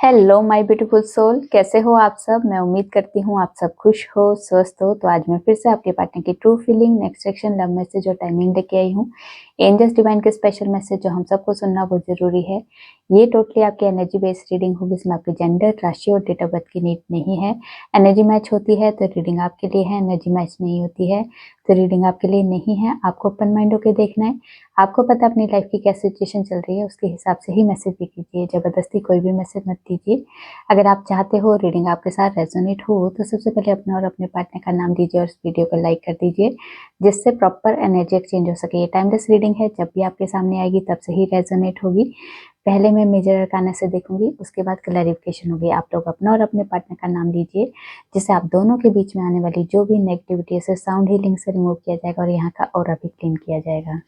Hello my beautiful soul, कैसे हो आप सब। मैं उम्मीद करती हूँ आप सब खुश हो, स्वस्थ हो। तो आज मैं फिर से आपके पार्टनर की true feeling, next section, love message और टाइमिंग लेके आई हूँ। एंजल्स डिवाइन के स्पेशल मैसेज जो हम सबको सुनना बहुत जरूरी है। ये टोटली आपकी एनर्जी बेस्ड रीडिंग होगी, इसमें आपके जेंडर, राशि और डेट ऑफ बर्थ की नीड नहीं है। एनर्जी मैच होती है तो रीडिंग आपके लिए है, एनर्जी मैच नहीं होती है तो रीडिंग आपके लिए नहीं है। आपको ओपन माइंड होकर देखना है। आपको पता अपनी लाइफ की क्या सिचुएशन चल रही है, उसके हिसाब से ही मैसेज भी कीजिए। जबरदस्ती कोई भी मैसेज मत दीजिए। अगर आप चाहते हो रीडिंग आपके साथ रेजोनेट हो तो सबसे पहले अपने और अपने पार्टनर का नाम दीजिए और इस वीडियो को लाइक कर दीजिए, जिससे प्रॉपर एनर्जी एक्सचेंज हो सके। ये टाइमलेस रीडिंग है, जब भी आपके सामने आएगी तब से ही रेजोनेट होगी। पहले मैं मेजर अरकाना से देखूंगी, उसके बाद क्लैरिफिकेशन होगी। आप लोग अपना और अपने पार्टनर का नाम दीजिए, जिससे आप दोनों के बीच में आने वाली जो भी नेगेटिविटी है साउंड हीलिंग से रिमूव किया जाएगा और यहाँ का ऑरा भी क्लीन किया जाएगा।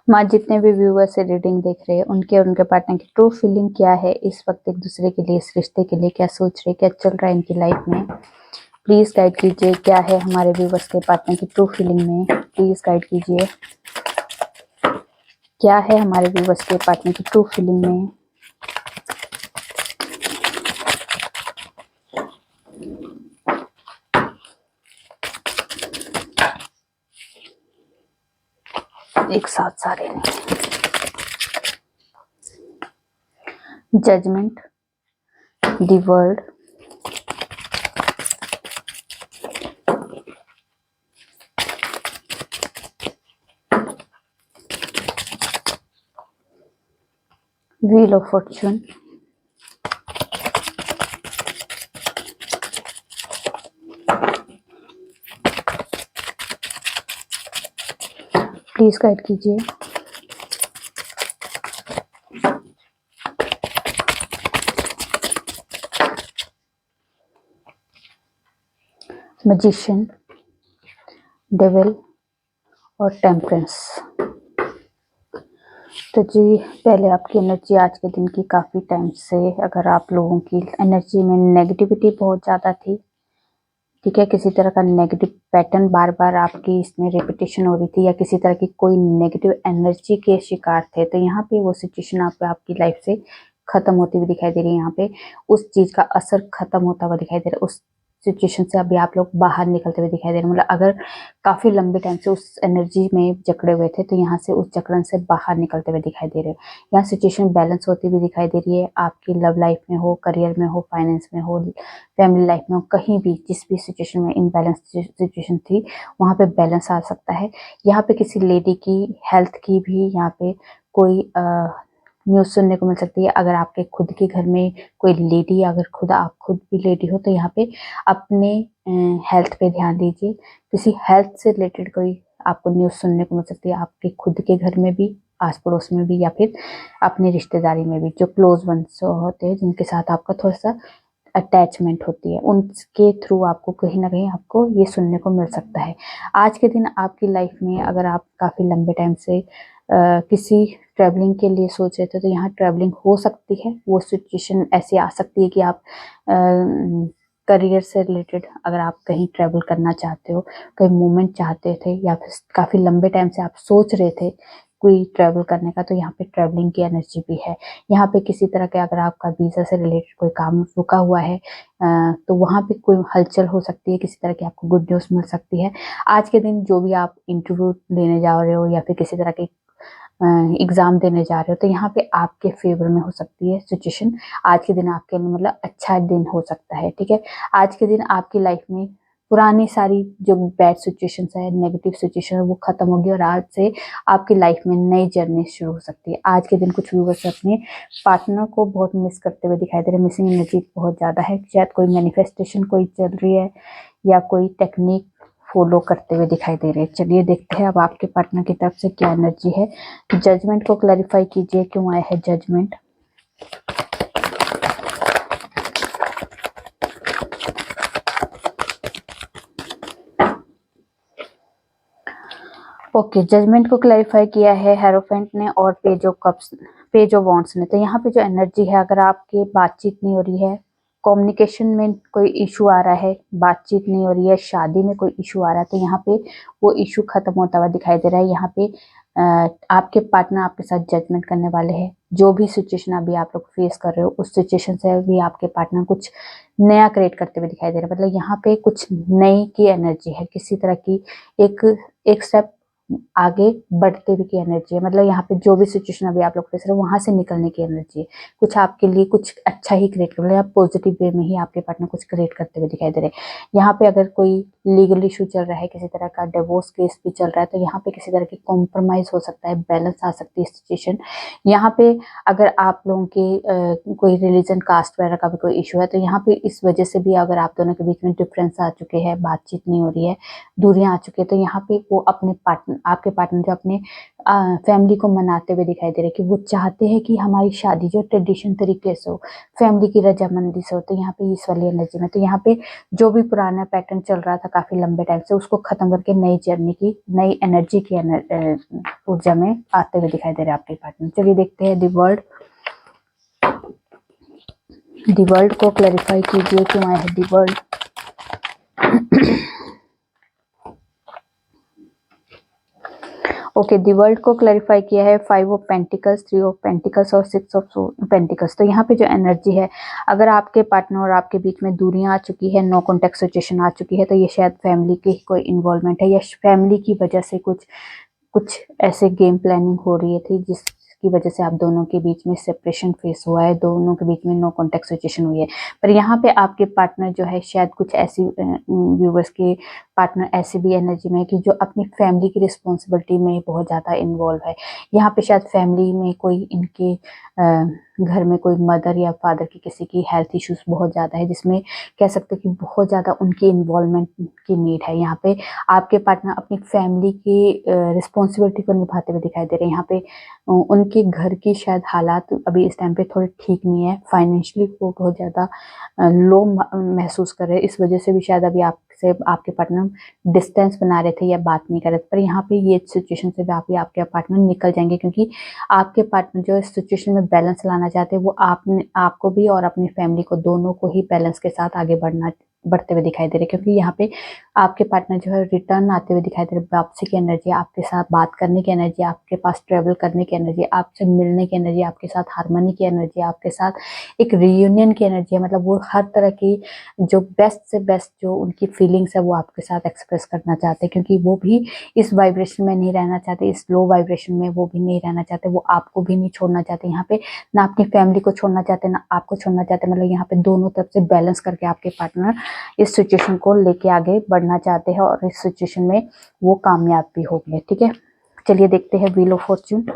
माँ, जितने भी व्यूअर्स से रीडिंग देख रहे हैं उनके और उनके पार्टनर की ट्रू फीलिंग क्या है इस वक्त, एक दूसरे के लिए, इस रिश्ते के लिए क्या सोच रहे, क्या चल रहा है इनकी लाइफ में, प्लीज गाइड कीजिए। क्या है हमारे व्यूअर्स के पार्टनर की ट्रू फीलिंग में, प्लीज गाइड कीजिए। क्या है हमारे व्यूअर्स के पार्टनर की ट्रू फीलिंग में। एक साथ सारे judgement, the world, wheel of fortune, please guide कीजिए। मैजिशियन, डेविल और टेम्परेंस। तो जी, पहले आपकी एनर्जी आज के दिन की काफ़ी टाइम से, अगर आप लोगों की एनर्जी में नेगेटिविटी बहुत ज़्यादा थी, ठीक है, किसी तरह का नेगेटिव पैटर्न बार बार आपकी इसमें रिपीटेशन हो रही थी, या किसी तरह की कोई नेगेटिव एनर्जी के शिकार थे, तो यहाँ पे वो सिचुएशन आपकी लाइफ से खत्म होती हुई दिखाई दे रही है। यहाँ पे उस चीज का असर खत्म होता हुआ दिखाई दे रहा है। उस सिचुएशन से अभी आप लोग बाहर निकलते हुए दिखाई दे रहे हैं। मतलब अगर काफी लंबे टाइम से उस एनर्जी में जकड़े हुए थे, तो यहाँ से उस जकड़न से बाहर निकलते हुए दिखाई दे रहे हैं। यहाँ सिचुएशन बैलेंस होती हुई दिखाई दे रही है। आपकी लव लाइफ में हो, करियर में हो, फाइनेंस में हो, फैमिली लाइफ में हो, कहीं भी जिस भी सिचुएशन में इनबैलेंस सिचुएशन थी, वहां पे बैलेंस आ सकता है। यहाँ पे किसी लेडी की हेल्थ की भी यहाँ पे कोई न्यूज सुनने को मिल सकती है। अगर आपके खुद के घर में कोई लेडी, अगर आप खुद भी लेडी हो, तो यहाँ पे अपने हेल्थ पे ध्यान दीजिए। किसी हेल्थ से रिलेटेड कोई आपको न्यूज सुनने को मिल सकती है, आपके खुद के घर में भी, आस पड़ोस में भी, या फिर अपनी रिश्तेदारी में भी। जो क्लोज वंस होते हैं, जिनके साथ आपका थोड़ा सा अटैचमेंट होती है, उनके थ्रू आपको कहीं ना कहीं आपको ये सुनने को मिल सकता है। आज के दिन आपकी लाइफ में, अगर आप काफी लंबे टाइम से किसी ट्रैवलिंग के लिए सोच रहे थे, तो यहाँ ट्रैवलिंग हो सकती है। वो सिचुएशन ऐसी आ सकती है कि आप करियर से रिलेटेड अगर आप कहीं ट्रैवल करना चाहते हो, कहीं मूवमेंट चाहते थे, या फिर काफी लंबे टाइम से आप सोच रहे थे कोई ट्रैवल करने का, तो यहाँ पे ट्रैवलिंग की एनर्जी भी है। यहाँ पे किसी तरह के, अगर आपका वीजा से रिलेटेड कोई काम रुका हुआ है, तो वहाँ पे कोई हलचल हो सकती है, किसी तरह की आपको गुड न्यूज मिल सकती है। आज के दिन जो भी आप इंटरव्यू देने जा रहे हो, या फिर किसी तरह के एग्जाम देने जा रहे हो, तो यहाँ पे आपके फेवर में हो सकती है सिचुएशन। आज के दिन आपके लिए मतलब अच्छा दिन हो सकता है, ठीक है। आज के दिन आपकी लाइफ में पुरानी सारी जो बैड सिचुएशन है, नेगेटिव सिचुएशन है, वो खत्म होगी और आज से आपकी लाइफ में नई जर्नी शुरू हो सकती है। आज के दिन कुछ व्यूअर्स अपने पार्टनर को बहुत मिस करते हुए दिखाई दे रहे हैं। मिसिंग एनर्जी बहुत ज्यादा है। शायद कोई मैनिफेस्टेशन कोई चल रही है, या कोई टेक्निक फॉलो करते हुए दिखाई दे रहे हैं। चलिए देखते हैं अब आपके पार्टनर की तरफ से क्या एनर्जी है। जजमेंट को क्लैरिफाई कीजिए, क्यों आया है जजमेंट। ओके, जजमेंट को क्लैरिफाई किया है हेरोफेंट ने और page of cups, page of wands ने। तो यहाँ पे जो एनर्जी है, अगर आपकी बातचीत नहीं हो रही है, कम्युनिकेशन में कोई इशू आ रहा है, बातचीत नहीं हो रही है, शादी में कोई इशू आ रहा है, तो यहाँ पे वो इशू खत्म होता हुआ दिखाई दे रहा है। यहाँ पे आपके पार्टनर आपके साथ जजमेंट करने वाले हैं। जो भी सिचुएशन अभी आप लोग फेस कर रहे हो, उस सिचुएशन से भी आपके पार्टनर कुछ नया क्रिएट करते हुए दिखाई दे रहा है। मतलब यहाँ पे कुछ नई की एनर्जी है, किसी तरह की एक स्टेप आगे बढ़ते हुए की एनर्जी है। मतलब यहाँ पे जो भी सिचुएशन अभी आप लोग फेस रहे हो, वहां से निकलने की एनर्जी है। कुछ आपके लिए कुछ अच्छा ही क्रिएट कर रहे हैं, पॉजिटिव वे में ही आपके पार्टनर कुछ क्रिएट करते हुए दिखाई दे रहे हैं। यहाँ पे अगर कोई लीगल इशू चल रहा है, किसी तरह का डिवोर्स केस भी चल रहा है, तो यहाँ पे किसी तरह की कॉम्प्रोमाइज हो सकता है, बैलेंस आ सकती है सिचुएशन। यहाँ पे अगर आप लोगों की कोई रिलीजन, कास्ट वगैरह का भी कोई इशू है, तो यहाँ पे इस वजह से भी अगर आप दोनों के बीच में डिफरेंस आ चुके हैं, बातचीत नहीं हो रही है, दूरियां आ चुकी है, तो यहाँ पे वो अपने पार्टनर, आपके पार्टनर जो अपने फैमिली को मनाते हुए दिखाई दे रहे हैं कि वो चाहते हैं कि हमारी शादी जो ट्रेडिशन तरीके से हो, फैमिली की रजामंदी से हो। तो यहाँ पे इस वाली एनर्जी में, तो यहाँ पे जो भी पुराना पैटर्न चल रहा था काफी लंबे टाइम से, उसको खत्म करके नई जर्नी की, नई एनर्जी की ऊर्जा में आते हुए दिखाई दे रहे हैं आपके पार्टनर। चलिए देखते हैं दी वर्ल्ड को क्लैरिफाई कीजिए, क्यों आया है the world. Okay, the world को क्लैरिफाई किया है 5 ऑफ पेंटिकल्स, 3 ऑफ पेंटिकल्स और 6 ऑफ पेंटिकल्स। तो यहाँ पे जो एनर्जी है, अगर आपके पार्टनर और आपके बीच में दूरियां आ चुकी है, नो कॉन्टेक्ट सिचुएशन आ चुकी है, तो ये शायद फैमिली की कोई इन्वॉल्वमेंट है, या फैमिली की वजह से कुछ ऐसे गेम प्लानिंग हो रही थी जिसकी वजह से आप दोनों के बीच में सेपरेशन फेस हुआ है, दोनों के बीच में नो कॉन्टेक्ट सिचुएशन हुई है। पर यहाँ पे आपके पार्टनर जो है, शायद कुछ ऐसी व्यूवर्स के पार्टनर ऐसी भी एनर्जी में है कि जो अपनी फैमिली की रिस्पॉन्सिबिलिटी में बहुत ज़्यादा इन्वॉल्व है। यहाँ पे शायद फैमिली में कोई इनके घर में कोई मदर या फादर की किसी की हेल्थ इश्यूज बहुत ज़्यादा है, जिसमें कह सकते हैं कि बहुत ज़्यादा उनकी इन्वॉल्वमेंट की नीड है। यहाँ पे आपके पार्टनर अपनी फैमिली की रिस्पॉन्सिबिलिटी को निभाते हुए दिखाई दे रहे हैं। यहाँ पे उनके घर की शायद हालात अभी इस टाइम पे थोड़े ठीक नहीं है, फाइनेंशियली वो बहुत ज़्यादा लो महसूस कर रहे हैं। इस वजह से भी शायद अभी आपसे आपके पार्टनर डिस्टेंस बना रहे थे या बात नहीं कर रहे थे। पर यहाँ पे ये सिचुएशन से भी आपके पार्टनर निकल जाएंगे, क्योंकि आपके पार्टनर जो इस सिचुएशन में बैलेंस लाना चाहते हैं, वो आपको भी और अपनी फैमिली को, दोनों को ही बैलेंस के साथ आगे बढ़ते हुए दिखाई दे रहे, क्योंकि यहाँ पे आपके पार्टनर जो है रिटर्न आते हुए दिखाई दे रहे। वापसी की एनर्जी, आपके साथ बात करने की एनर्जी, आपके पास ट्रेवल करने की एनर्जी, आपसे मिलने की एनर्जी, आपके साथ हार्मनी की एनर्जी, आपके साथ एक रियूनियन की एनर्जी है। मतलब वो हर तरह की जो बेस्ट से बेस्ट जो उनकी फीलिंग्स है, वो आपके साथ एक्सप्रेस करना चाहते हैं, क्योंकि वो भी इस वाइब्रेशन में नहीं रहना चाहते, इस लो वाइब्रेशन में वो भी नहीं रहना चाहते, वो आपको भी नहीं छोड़ना चाहते। यहाँ पे ना अपनी फैमिली को छोड़ना चाहते, ना आपको छोड़ना चाहते। मतलब यहाँ पे दोनों तरफ से बैलेंस करके आपके पार्टनर इस सिचुएशन को लेके आगे बढ़ना चाहते हैं, और इस सिचुएशन में वो कामयाब भी हो गए। ठीक है, चलिए देखते हैं wheel of Fortune.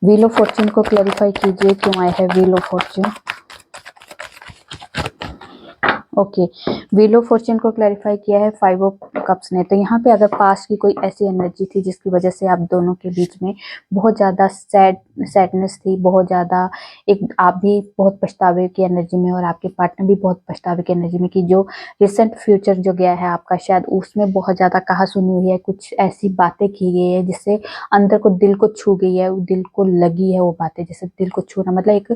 Wheel of Fortune को क्लैरिफाई कीजिए, क्यों आया है wheel of Fortune. Okay, wheel of Fortune को क्लैरिफाई किया है 5 ऑफ कप्स ने। तो यहाँ पे अगर पास्ट की कोई ऐसी एनर्जी थी जिसकी वजह से आप दोनों के बीच में बहुत ज़्यादा सैडनेस थी, बहुत ज़्यादा एक आप भी बहुत पछतावे की एनर्जी में और आपके पार्टनर भी बहुत पछतावे की एनर्जी में, कि जो रिसेंट फ्यूचर जो गया है आपका, शायद उसमें बहुत ज़्यादा कहा सुनी हुई है, कुछ ऐसी बातें की गई है जिससे अंदर को, दिल को छू गई है, दिल को लगी है वो बातें। जैसे दिल को छूना मतलब एक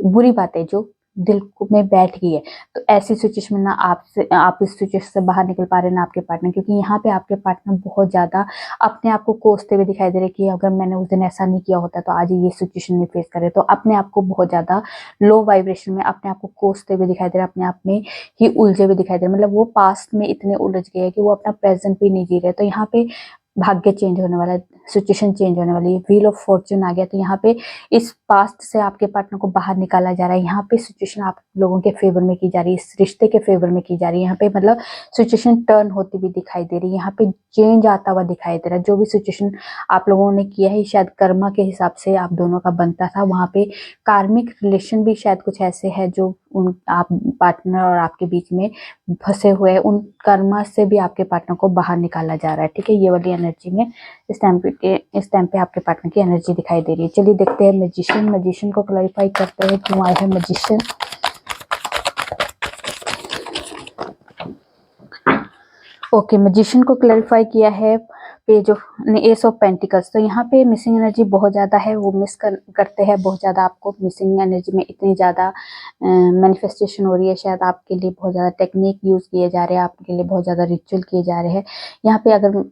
बुरी बात है जो दिल में बैठ गई है। तो ऐसी सिचुएशन में ना आप इस सिचुएशन से बाहर निकल पा रहे हैं, ना आपके पार्टनर, क्योंकि यहाँ पे आपके पार्टनर बहुत ज्यादा अपने आप को कोसते हुए दिखाई दे रहे कि अगर मैंने उस दिन ऐसा नहीं किया होता तो आज ये सिचुएशन नहीं फेस करे। तो अपने आप को बहुत ज्यादा लो वाइब्रेशन में अपने आप को कोसते हुए दिखाई दे रहे, अपने आप में ही उलझे हुए दिखाई दे रहे। मतलब वो पास्ट में इतने उलझ गए हैं कि वो अपना प्रेजेंट भी नहीं जी रहे। तो यहाँ पे भाग्य चेंज होने वाला है, सिचुएशन चेंज होने वाली है। व्हील ऑफ फॉर्च्यून आ गया, तो यहाँ पे इस पास्ट से आपके पार्टनर को बाहर निकाला जा रहा है। यहाँ पे सिचुएशन आप लोगों के फेवर में की जा रही है, इस रिश्ते के फेवर में की जा रही है। यहाँ पे मतलब सिचुएशन टर्न होती हुई दिखाई दे रही है, यहाँ पे चेंज आता हुआ दिखाई दे रहा है। जो भी सिचुएशन आप लोगों ने किया है शायद कर्मा के हिसाब से आप दोनों का बनता था, वहां पे कार्मिक रिलेशन भी शायद कुछ ऐसे है जो उन आप पार्टनर और आपके बीच में फंसे हुए हैं, उन कर्मा से भी आपके पार्टनर को बाहर निकाला जा रहा है। ठीक है, ये वाली एनर्जी में इस टाइम पे आपके पार्टनर की एनर्जी दिखाई दे रही है। चलिए देखते हैं मैजिशियन। मैजिशियन को क्लैरिफाई करते हैं क्यों आए हैं मैजिशियन। ओके, मैजिशियन को क्लैरिफाई किया है page of S of pentacles. तो यहाँ पे मिसिंग एनर्जी बहुत ज़्यादा है, वो मिस करते हैं बहुत ज़्यादा। आपको मिसिंग एनर्जी में इतनी ज़्यादा मैनिफेस्टेशन हो रही है, शायद आपके लिए बहुत ज़्यादा टेक्निक यूज़ किए जा रहे हैं, आपके लिए बहुत ज़्यादा रिचुअल किए जा रहे हैं। यहाँ पे अगर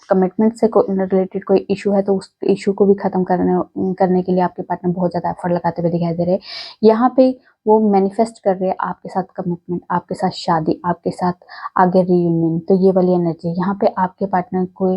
कमिटमेंट से रिलेटेड कोई इशू है तो उस इशू को भी ख़त्म करने के लिए आपके पार्टनर बहुत ज़्यादा एफर्ट लगाते हुए दिखाई दे रहे हैं। यहाँ पे वो मैनिफेस्ट कर रहे हैं आपके साथ कमिटमेंट, आपके साथ शादी, आपके साथ आगे रियूनियन। तो ये वाली एनर्जी यहाँ पे आपके पार्टनर को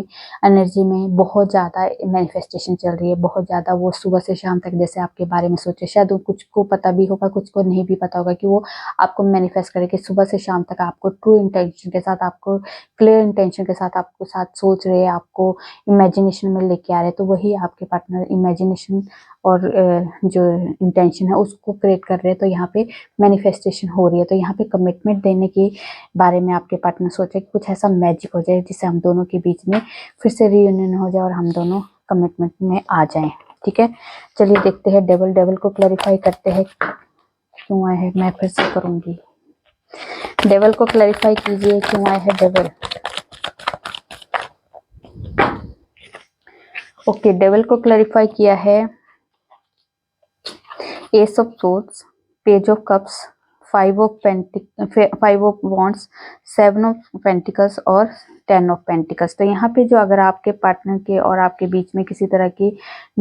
एनर्जी में बहुत ज़्यादा मैनिफेस्टेशन चल रही है, बहुत ज़्यादा वो सुबह से शाम तक जैसे आपके बारे में सोचे। शायद कुछ को पता भी होगा, कुछ को नहीं भी पता होगा कि वो आपको मैनिफेस्ट करे कि सुबह से शाम तक आपको ट्रू इंटेंशन के साथ, आपको क्लियर इंटेंशन के साथ आपको साथ सोच रहे हैं, आपको इमेजिनेशन में लेके आ रहे हैं। तो वही आपके पार्टनर इमेजिनेशन और जो इंटेंशन है उसको क्रिएट कर रहे हैं। तो यहाँ पे मैनिफेस्टेशन हो रही है। तो यहाँ पे कमिटमेंट देने के बारे में आपके पार्टनर सोचे कि कुछ ऐसा मैजिक हो जाए जिससे हम दोनों के बीच में फिर से रियूनियन हो जाए और हम दोनों कमिटमेंट में आ जाएं। ठीक है, चलिए देखते हैं डेवल। डेवल को क्लैरिफाई करते हैं क्यों आए हैं। मैं फिर से करूंगी, डेवल को क्लैरिफाई कीजिए क्यों आए हैं डेवल। ओके, डेवल को क्लैरिफाई किया है S of swords, page of cups, five of wands, seven of pentacles और 10 ऑफ पेंटिकल्स। तो यहाँ पे जो अगर आपके पार्टनर के और आपके बीच में किसी तरह की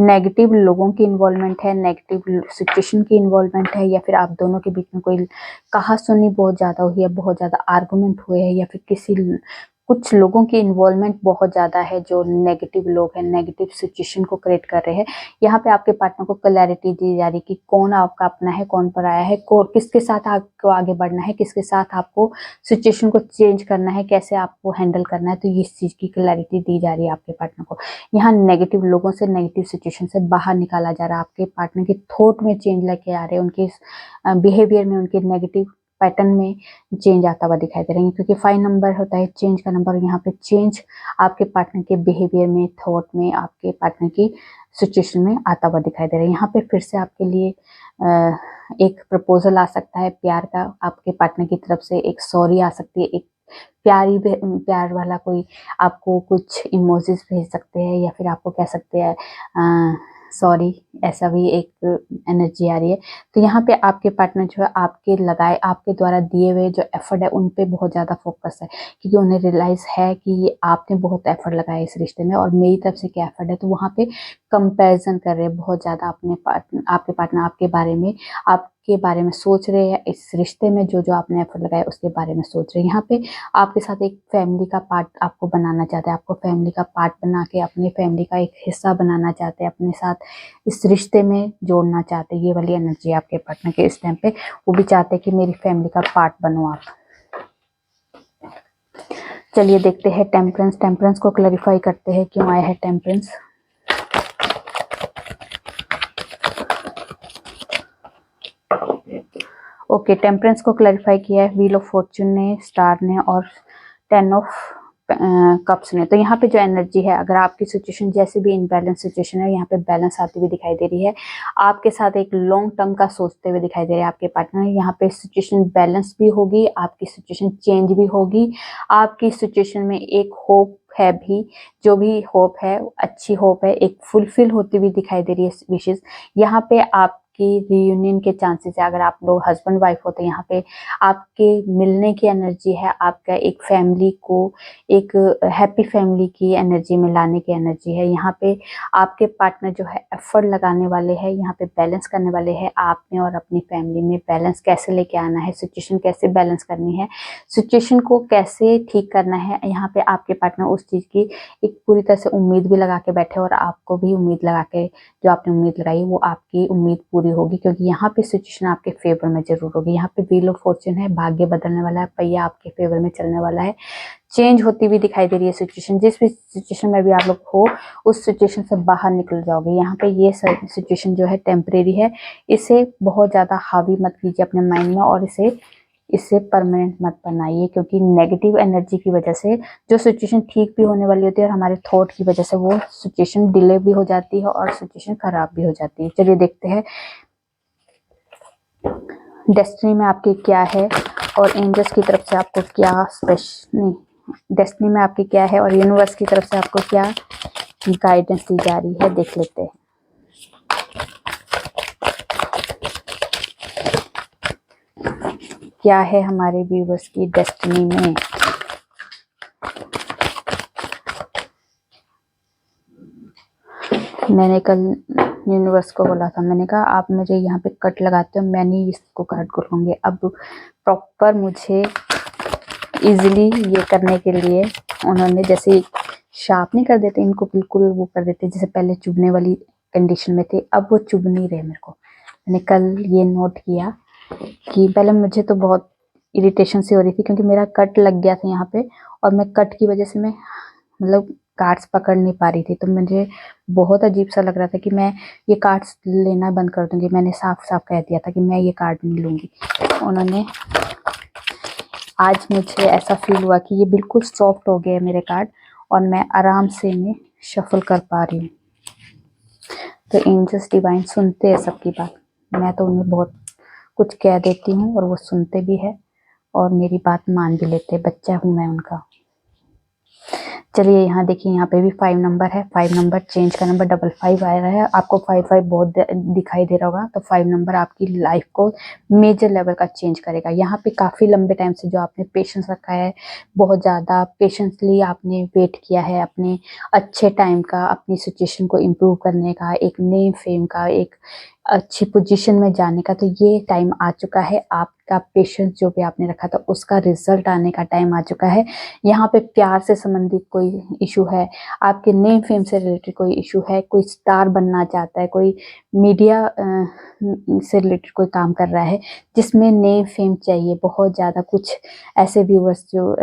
नेगेटिव लोगों की इन्वॉल्वमेंट है, नेगेटिव सिचुएशन की इन्वॉल्वमेंट है, या फिर आप दोनों के बीच में कोई कहा सुनी बहुत ज़्यादा हुई है, बहुत ज़्यादा आर्गूमेंट हुए हैं, या फिर कुछ लोगों की इन्वॉल्वमेंट बहुत ज़्यादा है जो नेगेटिव लोग हैं, नेगेटिव सिचुएशन को क्रिएट कर रहे हैं। यहाँ पे आपके पार्टनर को क्लैरिटी दी जा रही है कि कौन आपका अपना है, कौन पराया है, किसके साथ आपको आगे बढ़ना है, किसके साथ आपको सिचुएशन को चेंज करना है, कैसे आपको हैंडल करना है। तो इस चीज़ की क्लैरिटी दी जा रही है आपके पार्टनर को। यहाँ नेगेटिव लोगों से, नेगेटिव सिचुएशन से बाहर निकाला जा रहा है। आपके पार्टनर के थॉट में चेंज लेके आ रहे हैं, उनके बिहेवियर में, उनके नेगेटिव पैटर्न में चेंज आता हुआ दिखाई दे रहा है, क्योंकि 5 नंबर होता है चेंज का नंबर। यहाँ पे चेंज आपके पार्टनर के बिहेवियर में, थॉट में, आपके पार्टनर की सिचुएशन में आता हुआ दिखाई दे रहा है। यहाँ पे फिर से आपके लिए एक प्रपोजल आ सकता है प्यार का, आपके पार्टनर की तरफ से एक सॉरी आ सकती है, एक प्यार वाला कोई आपको कुछ इमोजीज भेज सकते हैं, या फिर आपको कह सकते हैं सॉरी, ऐसा भी एक एनर्जी आ रही है। तो यहाँ पे आपके पार्टनर जो है आपके द्वारा दिए हुए जो एफर्ट है उन पे बहुत ज़्यादा फोकस है, क्योंकि उन्हें रियलाइज़ है कि आपने बहुत एफर्ट लगाया इस रिश्ते में और मेरी तरफ से क्या एफर्ट है। तो वहाँ पे कंपैरिजन कर रहे हैं बहुत ज़्यादा आपके पार्टनर आपके बारे में सोच रहे हैं, इस रिश्ते में जो आपने एफर्ट लगाया उसके बारे में सोच रहे हैं। यहाँ पे आपके साथ एक फैमिली का पार्ट आपको बनाना चाहते हैं, आपको फैमिली का पार्ट बना के अपने फैमिली का एक हिस्सा बनाना चाहते हैं, अपने साथ इस रिश्ते में जोड़ना चाहते हैं। ये वाली एनर्जी आपके पार्टनर के इस टाइम पे, वो भी चाहते हैं कि मेरी फैमिली का पार्ट बनो आप। चलिए देखते हैं टेम्परेंस। टेम्परेंस को क्लैरिफाई करते हैं क्यों आया है टेम्परेंस। ओके, टेम्परेंस को क्लैरिफाई किया है व्हील ऑफ फॉर्च्यून ने, स्टार ने और 10 ऑफ कप्स ने। तो यहाँ पे जो एनर्जी है, अगर आपकी सिचुएशन जैसे भी इनबैलेंस सिचुएशन है, यहाँ पे बैलेंस आती हुई दिखाई दे रही है। आपके साथ एक लॉन्ग टर्म का सोचते हुए दिखाई दे रहे हैं आपके पार्टनर। यहाँ पे सिचुएशन बैलेंस भी होगी, आपकी सिचुएशन चेंज भी होगी, आपकी सिचुएशन में एक होप है भी, जो भी होप है अच्छी होप है, एक फुलफिल होती हुई दिखाई दे रही है विशेष। यहाँ पे आपकी आपकी रियूनियन के चांसेस है। अगर आप लोग हस्बैंड वाइफ हो तो यहाँ पे आपके मिलने की एनर्जी है, आपका एक फैमिली को एक हैप्पी फैमिली की एनर्जी में लाने की एनर्जी है। यहाँ पे आपके पार्टनर जो है एफर्ट लगाने वाले हैं, यहाँ पे बैलेंस करने वाले हैं आप में और अपनी फैमिली में। बैलेंस कैसे लेके आना है, सिचुएशन कैसे बैलेंस करनी है, सिचुएशन को कैसे ठीक करना है, यहाँ पे आपके पार्टनर उस चीज की एक पूरी तरह से उम्मीद भी लगा के बैठे और आपको भी उम्मीद लगा के, जो आपने उम्मीद लगाई वो आपकी उम्मीद पूरी होगी, क्योंकि यहाँ पे सिचुएशन आपके फेवर में जरूर होगी। यहाँ पे व्हील ऑफ फॉर्च्यून है, भाग्य बदलने वाला है, पहिया आपके फेवर में चलने वाला है, चेंज होती हुई दिखाई दे रही है सिचुएशन। जिस भी सिचुएशन में भी आप लोग हो उस सिचुएशन से बाहर निकल जाओगे। यहाँ पे ये सिचुएशन जो है टेम्परेरी है, इसे बहुत ज्यादा हावी मत कीजिए अपने माइंड में और इसे परमानेंट मत बनाइए, क्योंकि नेगेटिव एनर्जी की वजह से जो सिचुएशन ठीक भी होने वाली होती है और हमारे थॉट की वजह से वो सिचुएशन डिले भी हो जाती है और सिचुएशन खराब भी हो जाती है। चलिए देखते हैं डेस्टिनी में आपके क्या है और एंजल्स की तरफ से आपको क्या स्पेशल, डेस्टिनी में आपके क्या है और यूनिवर्स की तरफ से आपको क्या गाइडेंस दी जा रही है, देख लेते हैं। क्या है हमारे व्यूवर्स की डेस्टिनी में। मैंने कल यूनिवर्स को बोला था, मैंने कहा आप मुझे यहाँ पे कट लगाते हो, मैं नहीं इसको कट करूँगी। अब प्रॉपर मुझे इजीली ये करने के लिए उन्होंने जैसे शार्प नहीं कर देते इनको, बिल्कुल वो कर देते जैसे पहले चुभने वाली कंडीशन में थे, अब वो चुभ नहीं रहे मेरे को। मैंने कल ये नोट किया कि पहले मुझे तो बहुत इरिटेशन सी हो रही थी क्योंकि मेरा कट लग गया था यहाँ पे और मैं कट की वजह से मैं मतलब कार्ड्स पकड़ नहीं पा रही थी, तो मुझे बहुत अजीब सा लग रहा था कि मैं ये कार्ड्स लेना बंद कर दूंगी। मैंने साफ साफ कह दिया था कि मैं ये कार्ड नहीं लूंगी। उन्होंने आज मुझे ऐसा फील हुआ कि ये बिल्कुल सॉफ्ट हो गए मेरे कार्ड और मैं आराम से इन्हें शफल कर पा रही हूँ। तो एंजल्स डिवाइन सुनते हैं सबकी बात, मैं तो उन्हें बहुत कुछ कह देती हूँ और वो सुनते भी है और मेरी बात मान भी लेते हैं, बच्चा हूँ मैं उनका। चलिए यहाँ देखिए, यहाँ पे भी 5 नंबर है, 5 नंबर चेंज का नंबर 55 आ रहा है। आपको 55 बहुत दिखाई दे रहा होगा, तो 5 नंबर आपकी लाइफ को मेजर लेवल का चेंज करेगा। यहाँ पे काफी लंबे टाइम से जो आपने पेशेंस रखा है, बहुत ज्यादा पेशेंसली आपने वेट किया है अपने अच्छे टाइम का, अपनी सिचुएशन को इम्प्रूव करने का, एक नेम फेम का, एक अच्छी पोजीशन में जाने का, तो ये टाइम आ चुका है। आपका पेशेंस जो भी आपने रखा था उसका रिजल्ट आने का टाइम आ चुका है। यहाँ पे प्यार से संबंधित कोई इशू है, आपके नेम फेम से रिलेटेड कोई इशू है, कोई स्टार बनना चाहता है, कोई मीडिया से रिलेटेड कोई काम कर रहा है जिसमें नेम फेम चाहिए बहुत ज़्यादा। कुछ ऐसे व्यूवर्स जो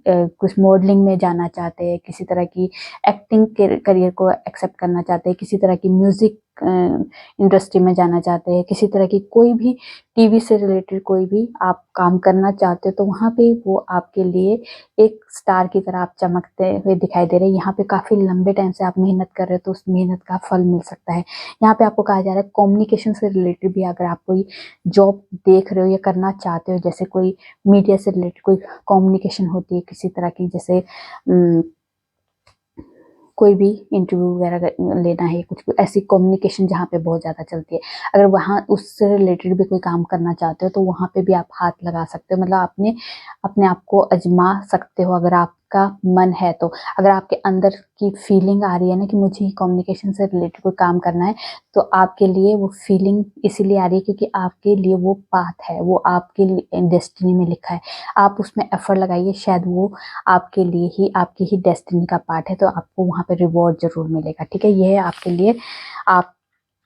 कुछ मॉडलिंग में जाना चाहते हैं, किसी तरह की एक्टिंग के करियर को एक्सेप्ट करना चाहते हैं, किसी तरह की म्यूजिक इंडस्ट्री में जाना चाहते हैं, किसी तरह की कोई भी टीवी से रिलेटेड कोई भी आप काम करना चाहते हो, तो वहाँ पे वो आपके लिए एक स्टार की तरह आप चमकते हुए दिखाई दे रहे हैं। यहाँ पे काफी लंबे टाइम से आप मेहनत कर रहे हो तो उस मेहनत का फल मिल सकता है। यहाँ पे आपको कहा जा रहा है कम्युनिकेशन से रिलेटेड भी अगर आप कोई जॉब देख रहे हो या करना चाहते हो, जैसे कोई मीडिया से रिलेटेड कोई कम्युनिकेशन होती है किसी तरह की, जैसे कोई भी इंटरव्यू वगैरह लेना है, कुछ ऐसी कम्युनिकेशन जहाँ पे बहुत ज़्यादा चलती है, अगर वहाँ उससे रिलेटेड भी कोई काम करना चाहते हो तो वहाँ पे भी आप हाथ लगा सकते हो। मतलब अपने आप को आजमा सकते हो अगर आपका मन है तो। अगर आपके अंदर की फीलिंग आ रही है ना कि मुझे कम्युनिकेशन से रिलेटेड कोई काम करना है, तो आपके लिए वो फीलिंग इसीलिए आ रही है क्योंकि आपके लिए वो पाथ है, वो आपके डेस्टिनी में लिखा है। आप उसमें एफर्ट लगाइए, शायद वो आपके लिए ही आपकी ही डेस्टिनी का पार्ट है, तो आपको वहाँ पे रिवॉर्ड जरूर मिलेगा। ठीक है, ये है आपके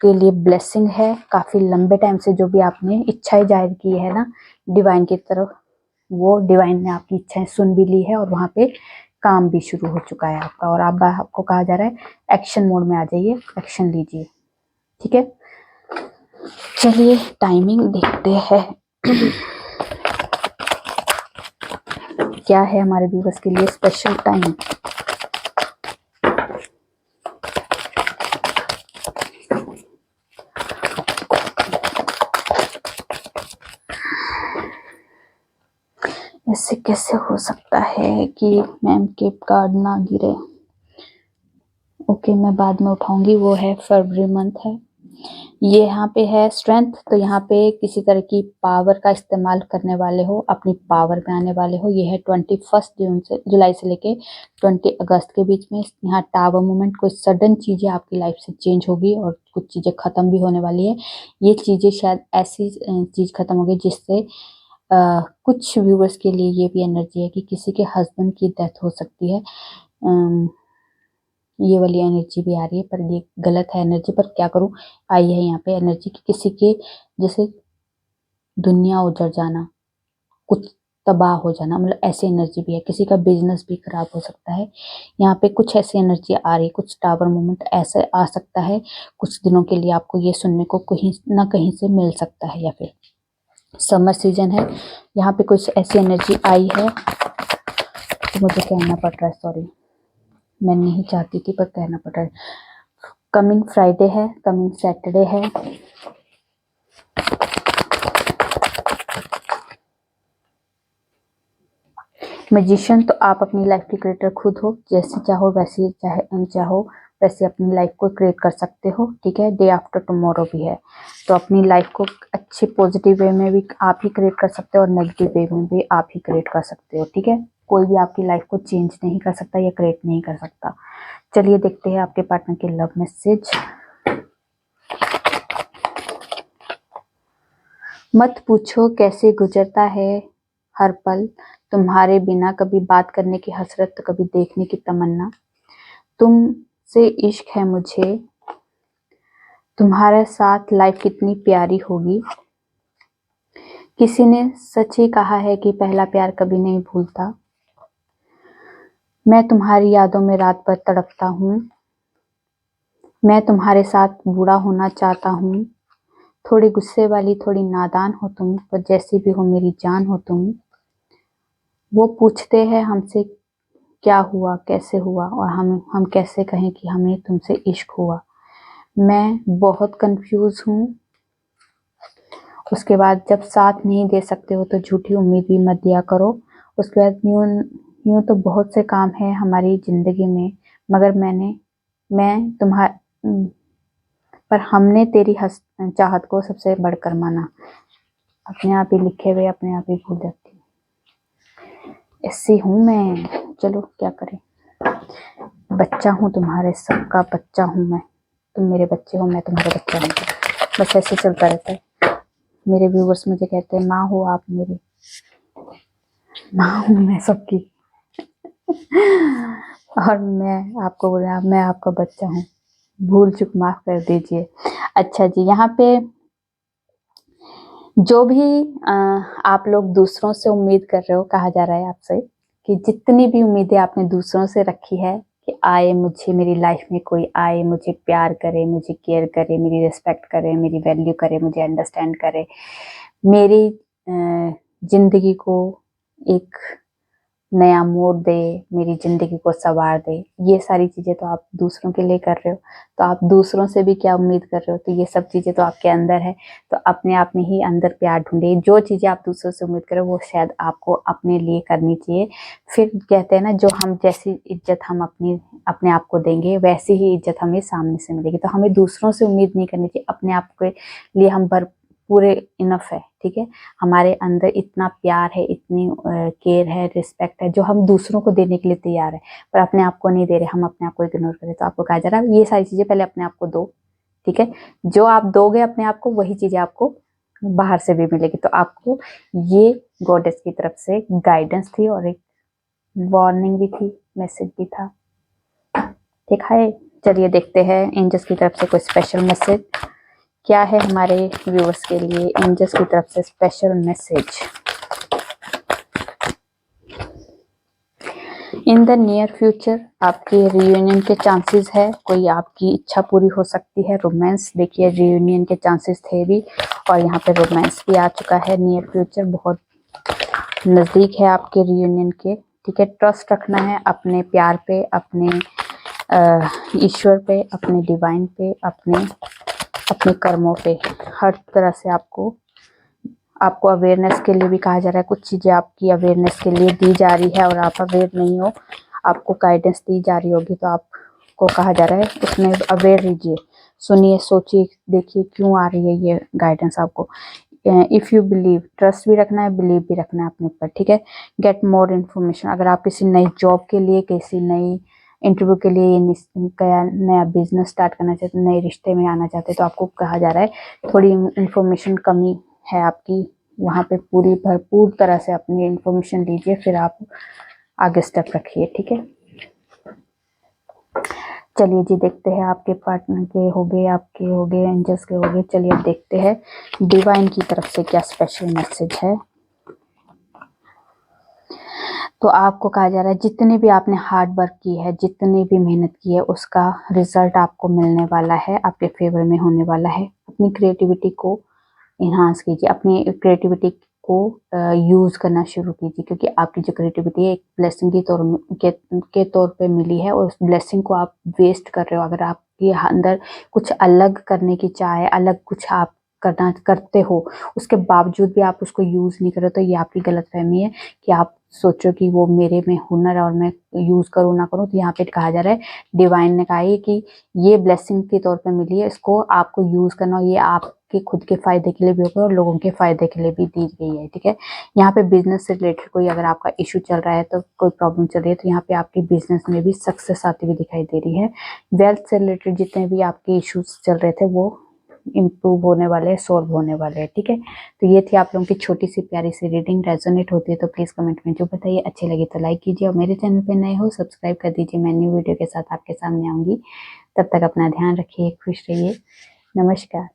लिए ब्लेसिंग है। काफी लंबे टाइम से जो भी आपने इच्छाएं जाहिर की है ना डिवाइन की तरफ, वो डिवाइन ने आपकी इच्छाएं सुन भी ली है और वहाँ पे काम भी शुरू हो चुका है आपका। और आपको कहा जा रहा है एक्शन मोड में आ जाइए, एक्शन लीजिए। ठीक है, चलिए टाइमिंग देखते हैं क्या है हमारे व्यूअर्स के लिए स्पेशल टाइम। ऐसे कैसे हो सकता है कि मैम के कार्ड ना गिरे। ओके, मैं बाद में उठाऊंगी, वो है फरवरी मंथ है, ये यहाँ पे है स्ट्रेंथ, तो यहाँ पे किसी तरह की पावर का इस्तेमाल करने वाले हो, अपनी पावर में आने वाले हो। ये है 21 जुलाई से लेके 20 अगस्त के बीच में। यहाँ टावर मूवमेंट, कोई सडन चीजें आपकी लाइफ से चेंज होगी और कुछ चीजें खत्म भी होने वाली है। ये चीजें शायद ऐसी चीज खत्म होगी जिससे कुछ व्यूवर्स के लिए ये भी एनर्जी है कि किसी के हस्बैंड की डेथ हो सकती है। ये वाली एनर्जी भी आ रही है, पर ये गलत है एनर्जी, पर क्या करूं, आई है यहाँ पे एनर्जी कि किसी के जैसे दुनिया उजड़ जाना, कुछ तबाह हो जाना, मतलब ऐसी एनर्जी भी है। किसी का बिजनेस भी खराब हो सकता है। यहाँ पे कुछ ऐसी एनर्जी आ रही है, कुछ टावर मूवमेंट ऐसे आ सकता है। कुछ दिनों के लिए आपको ये सुनने को कहीं ना कहीं से मिल सकता है, या फिर समर सीजन है। यहाँ पे कुछ ऐसी एनर्जी आई है तो मुझे कहना पड़ रहा है, सॉरी, मैं नहीं चाहती थी पर कहना पड़ रहा है। कमिंग फ्राइडे है, कमिंग सैटरडे है। मैजिशियन, तो आप अपनी लाइफ की क्रिएटर खुद हो, जैसे चाहो वैसे चाहो वैसे अपनी लाइफ को क्रिएट कर सकते हो। ठीक है, डे आफ्टर टुमारो भी है, तो अपनी लाइफ को अच्छी पॉजिटिव वे में भी आप ही क्रिएट कर सकते हो और नेगेटिव वे में भी आप ही क्रिएट कर सकते हो। ठीक है, कोई भी आपकी लाइफ को चेंज नहीं कर सकता या क्रिएट नहीं कर सकता। चलिए देखते हैं आपके पार्टनर के लव मैसेज। मत पूछो कैसे गुजरता है हर पल, तुम्हारे बिना कभी बात करने की हसरत तो कभी देखने की तमन्ना। तुमसे इश्क है मुझे, तुम्हारे साथ लाइफ कितनी प्यारी होगी। किसी ने सच ही कहा है कि पहला प्यार कभी नहीं भूलता। मैं तुम्हारी यादों में रात भर तड़पता हूँ। मैं तुम्हारे साथ बूढ़ा होना चाहता हूँ। थोड़ी गुस्से वाली, थोड़ी नादान हो तुम, पर जैसी भी हो मेरी जान हो तुम। वो पूछते हैं हमसे क्या हुआ, कैसे हुआ, और हम कैसे कहें कि हमें तुमसे इश्क हुआ। मैं बहुत कंफ्यूज हूँ। उसके बाद जब साथ नहीं दे सकते हो तो झूठी उम्मीद भी मत दिया करो। उसके बाद यूं तो बहुत से काम है हमारी जिंदगी में, मगर मैं पर हमने तेरी चाहत को सबसे बढ़कर माना। अपने आप ही लिखे हुए अपने आप ही भूल जाती हूँ, ऐसी हूँ मैं। चलो क्या करें, बच्चा हूँ तुम्हारे, सबका बच्चा हूँ मैं। तुम मेरे बच्चे हो, मैं तुम्हारे बच्चा हूँ। बस ऐसे चलता रहता है। मेरे व्यूवर्स मुझे कहते हैं माँ हो आप मेरी, माँ हूँ मैं सबकी। और मैं आपको बोल रहा, मैं आपका बच्चा हूँ, भूल चूक माफ कर दीजिए। अच्छा जी, यहाँ पे जो भी आप लोग दूसरों से उम्मीद कर रहे हो, कहा जा रहा है आपसे कि जितनी भी उम्मीदें आपने दूसरों से रखी है कि आए मुझे, मेरी लाइफ में कोई आए, मुझे प्यार करे, मुझे केयर करे, मेरी रिस्पेक्ट करे, मेरी वैल्यू करे, मुझे अंडरस्टैंड करे, मेरी जिंदगी को एक नया मोड़ दे, मेरी जिंदगी को संवार दे, ये सारी चीजें तो आप दूसरों के लिए कर रहे हो। तो आप दूसरों से भी क्या उम्मीद कर रहे हो, तो ये सब चीजें तो आपके अंदर है। तो अपने आप में ही अंदर प्यार ढूंढे। जो चीजें आप दूसरों से उम्मीद करो वो शायद आपको अपने लिए करनी चाहिए। फिर कहते हैं ना, जो हम जैसी इज्जत हम अपने आप को देंगे वैसी ही इज्जत हमें सामने से मिलेगी। तो हमें दूसरों से उम्मीद नहीं करनी चाहिए, अपने आप के लिए हम पूरे इनफ है। ठीक है, हमारे अंदर इतना प्यार है, इतनी केयर है, रिस्पेक्ट है, जो हम दूसरों को देने के लिए तैयार है, पर अपने आप को नहीं दे रहे, हम अपने आप को इग्नोर करें। तो आपको कहा जा रहा है ये सारी चीजें पहले अपने आप को दो। ठीक है, जो आप दोगे अपने आप को, वही चीजें आपको बाहर से भी मिलेगी। तो आपको ये गॉडेस की तरफ से गाइडेंस थी और एक वार्निंग भी थी, मैसेज भी था। ठीक है, चलिए देखते हैं एंजल्स की तरफ से कोई स्पेशल मैसेज क्या है हमारे व्यूअर्स के लिए। एंजल्स की तरफ से special message. In the near future आपके रियूनियन के चांसेस है, कोई आपकी इच्छा पूरी हो सकती है। रोमांस, देखिए रियूनियन के चांसेस थे भी और यहाँ पे रोमांस भी आ चुका है। नियर फ्यूचर बहुत नजदीक है आपके रियूनियन के। ठीक है, ट्रस्ट रखना है अपने प्यार पे, अपने ईश्वर पे, अपने डिवाइन पे, अपने कर्मों पे। हर तरह से आपको अवेयरनेस के लिए भी कहा जा रहा है। कुछ चीजें आपकी अवेयरनेस के लिए दी जा रही है और आप अवेयर नहीं हो, आपको गाइडेंस दी जा रही होगी, तो आपको कहा जा रहा है उसमें अवेयर रहिए, सुनिए, सोचिए, देखिए क्यों आ रही है ये गाइडेंस आपको। इफ़ यू बिलीव, ट्रस्ट भी रखना है, बिलीव भी रखना है अपने ऊपर, ठीक है। गेट मोर इन्फॉर्मेशन, अगर आप किसी नई जॉब के लिए, किसी नई इंटरव्यू के लिए, नया बिजनेस स्टार्ट करना चाहते, नए रिश्ते में आना चाहते, तो आपको कहा जा रहा है थोड़ी इन्फॉर्मेशन कमी है आपकी, वहाँ पे पूरी भरपूर तरह से अपनी इन्फॉर्मेशन लीजिए, फिर आप आगे स्टेप रखिए, ठीक है। चलिए जी, देखते हैं आपके पार्टनर के हो गए, आपके हो गए, एंजल्स के हो गए। चलिए अब देखते हैं डिवाइन की तरफ से क्या स्पेशल मैसेज है। तो आपको कहा जा रहा है जितनी भी आपने हार्ड वर्क की है, जितनी भी मेहनत की है, उसका रिजल्ट आपको मिलने वाला है, आपके फेवर में होने वाला है। अपनी क्रिएटिविटी को इन्हांस कीजिए, अपनी क्रिएटिविटी को यूज़ करना शुरू कीजिए, क्योंकि आपकी जो क्रिएटिविटी है एक ब्लेसिंग के तौर पे मिली है, और उस ब्लेसिंग को आप वेस्ट कर रहे हो। अगर आपके अंदर कुछ अलग करने की चाह है, अलग कुछ आप करना करते हो, उसके बावजूद भी आप उसको यूज़ नहीं कर रहे, तो ये आपकी गलतफहमी है कि आप सोचो कि वो मेरे में हुनर है और मैं यूज़ करूँ ना करूँ। तो यहाँ पे कहा जा रहा है, डिवाइन ने कहा है कि ये ब्लेसिंग के तौर पे मिली है, इसको आपको यूज़ करना, और ये आपके खुद के फ़ायदे के लिए भी होगा और लोगों के फ़ायदे के लिए भी दी गई है, ठीक है। यहाँ पे बिजनेस से रिलेटेड कोई अगर आपका इशू चल रहा है, तो कोई प्रॉब्लम चल रही है, तो यहाँ पे आपकी बिजनेस में भी सक्सेस आती हुई दिखाई दे रही है। वेल्थ से रिलेटेड जितने भी आपके इश्यूज चल रहे थे, वो इम्प्रूव होने वाले हैं, सॉल्व होने वाले हैं, ठीक है। तो ये थी आप लोगों की छोटी सी प्यारी सी रीडिंग। रेजोनेट होती है तो प्लीज़ कमेंट में जो बताइए। अच्छी लगी तो लाइक कीजिए, और मेरे चैनल पे नए हो सब्सक्राइब कर दीजिए। मैं न्यू वीडियो के साथ आपके सामने आऊँगी। तब तक अपना ध्यान रखिए, खुश रहिए। नमस्कार।